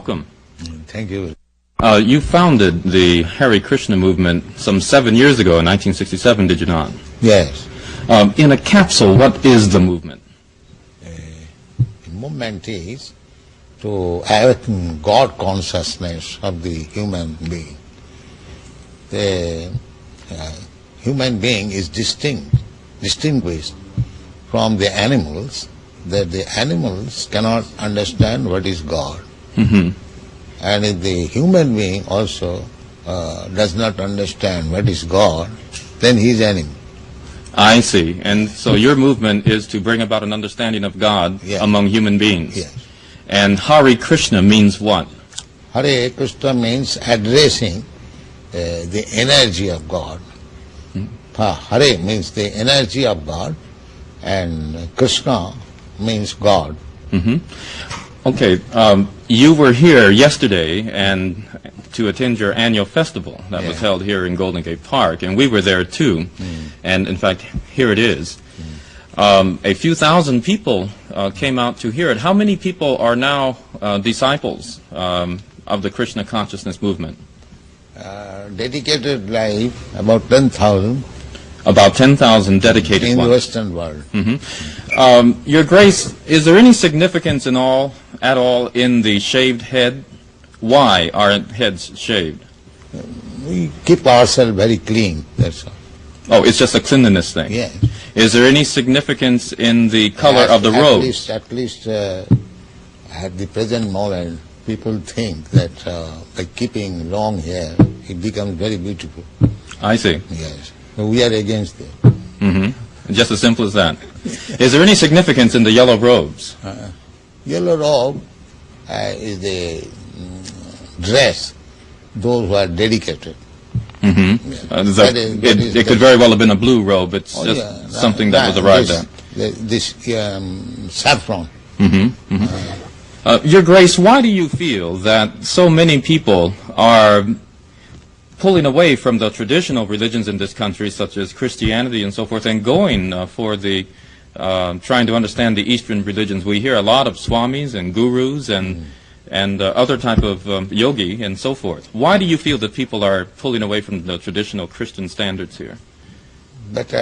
welcome. Thank you. You founded the Hare Krishna movement some 7 years ago in 1967, did you not? Yes. In a capsule, what is the movement? The movement is to awaken God consciousness of the human being. The human being is distinguished from the animals, that the animals cannot understand what is God. Mm-hmm. And if the human being also does not understand what is God, then he is animal. I see. And so your movement is to bring about an understanding of God among human beings. Yes. And Hare Krishna means what? Hare Krishna means addressing the energy of God. Hare means the energy of God, and Krishna means God. Mm-hmm. Okay, you were here yesterday and to attend your annual festival that was held here in Golden Gate Park, and we were there too. And in fact, here it is. A few thousand people came out to hear it. How many people are now disciples of the Krishna consciousness movement? Dedicated life, about 10,000. About 10,000 dedicated in ones. the Western world. Mm-hmm. Your Grace, is there any significance at all in the shaved head? Why are heads shaved? We keep ourselves very clean, that's all. Oh, it's just a cleanliness thing? Yes. Is there any significance in the color of the robes? At least at the present moment, people think that by keeping long hair, it becomes very beautiful. I see. Yes. So we are against it. Mm-hmm. Just as simple as that. Is there any significance in the yellow robes? Yellow robe is the dress, those who are dedicated. Mm-hmm. Yes. It could very well have been a blue robe. It's just something that was arrived at. This saffron. Mm-hmm. Mm-hmm. Your Grace, why do you feel that so many people are pulling away from the traditional religions in this country, such as Christianity and so forth, and going for the trying to understand the Eastern religions? We hear a lot of swamis and gurus and other type of yogi and so forth. Why do you feel that people are pulling away from the traditional Christian standards here? But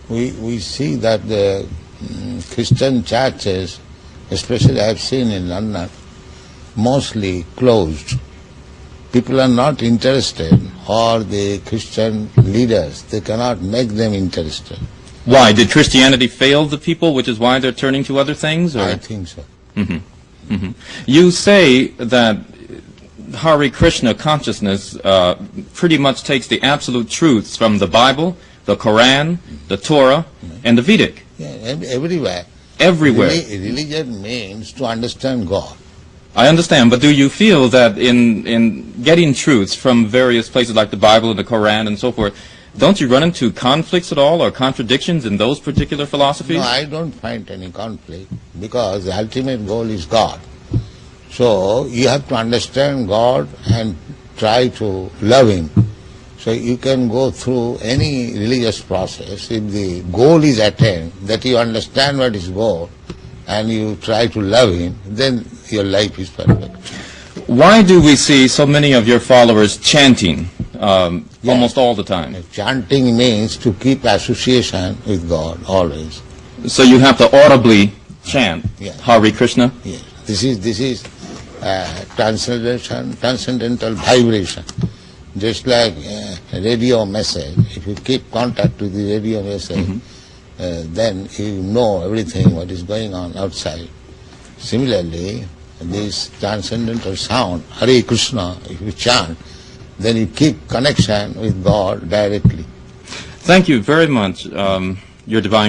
we see that the Christian churches, especially I have seen in London, mostly closed. People are not interested, or the Christian leaders, they cannot make them interested. Why? Did Christianity fail the people, which is why they're turning to other things? Or? I think so. Mm-hmm. Mm-hmm. You say that Hare Krishna consciousness pretty much takes the absolute truths from the Bible, the Quran, the Torah, and the Vedic. Yeah, everywhere. Everywhere. Religion means to understand God. I understand, but do you feel that in getting truths from various places like the Bible and the Quran and so forth, don't you run into conflicts at all or contradictions in those particular philosophies? No, I don't find any conflict, because the ultimate goal is God. So you have to understand God and try to love Him. So you can go through any religious process. If the goal is attained, that you understand what is God, and you try to love Him, then your life is perfect. Why do we see so many of your followers chanting almost all the time? Chanting means to keep association with God always. So you have to audibly chant Hare Krishna? Yes. This is transcendental vibration. Just like a radio message. If you keep contact with the radio message, then you know everything what is going on outside. Similarly, this transcendental sound, Hare Krishna, if you chant, then you keep connection with God directly. Thank you very much, Your Divine